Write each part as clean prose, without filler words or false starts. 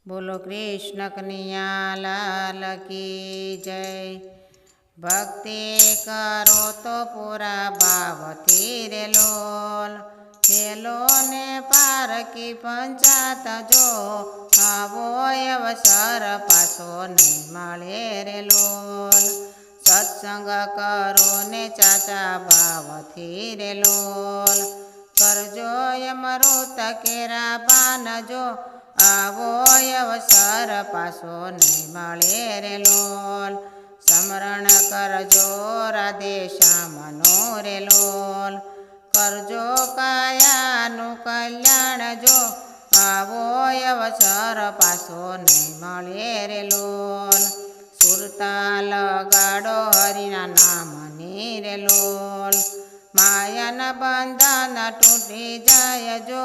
बोलो कृष्ण कन्हैया लाल की जय। भक्ति करो तो पूरा भावथी रे लोल, खेलो ने पार की पंचायत जो आवो अवसर पाछो नहीं मळे रे लोल। सत्संग करो ने चाचा भावथी रे लोल, करजो अमृत केरा पान जो आवो अवसर पाछो नहीं मळे रे लोल। स्मरण करजो राधे श्यामनो रे लोल, करजो कायानु कल्याण जो आवो अवसर पाछो नहीं मळे रे लोल। सुरताल गाड़ो हरिना नामनी रे लोल, मायान बंधन टूटी जाय जो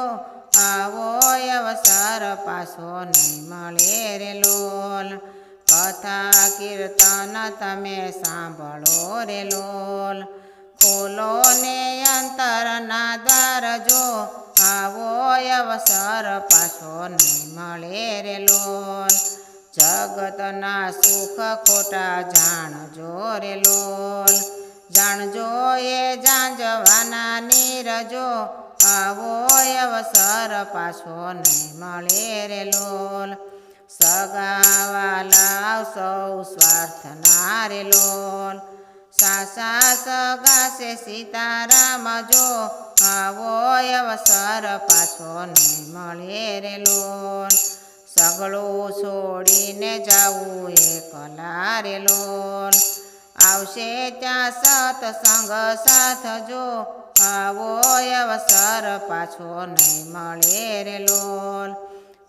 आवो अवसर पाछो नहीं मळे रे लोल। कथा कीर्तन तमे सांभळो रे लोल, खोलो ने अंतर ना द्वार जो आवो अवसर पाछो नहीं मळे रे लोल। जगत ना सुख खोटा जाणजो रे लोल, जाणजो ये जांजवाना नीरजो आवो अवसर पाछो नहीं मळे रे लोल। सगावाला सौ स्वार्थ ना रे लोल, सासा सगा से सीताराम जो आवो अवसर पाछो नहीं मळे रे लोल। सगळो छोड़ीने जावू एकला रे लोल, आवशे त्या सत्संग साथ जो आवो अवसर पाछो नहीं मळे रे लोल।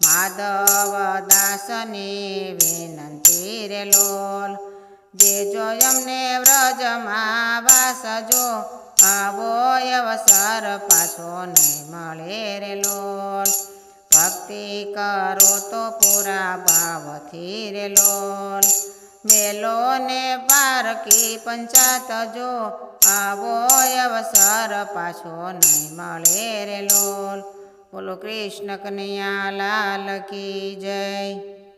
माधव दासनी विनंती रे लोल, देजो यमने व्रज वास जो आवो अवसर पाछो नहीं मळे रे लोल। भक्ति करो तो पूरा भावथी रे लोल, मेलो ने पार की पंचायत जो आवो अवसर पाछो नहीं मळे रे लोल। बोलो कृष्ण कन्हैया लाल की जय।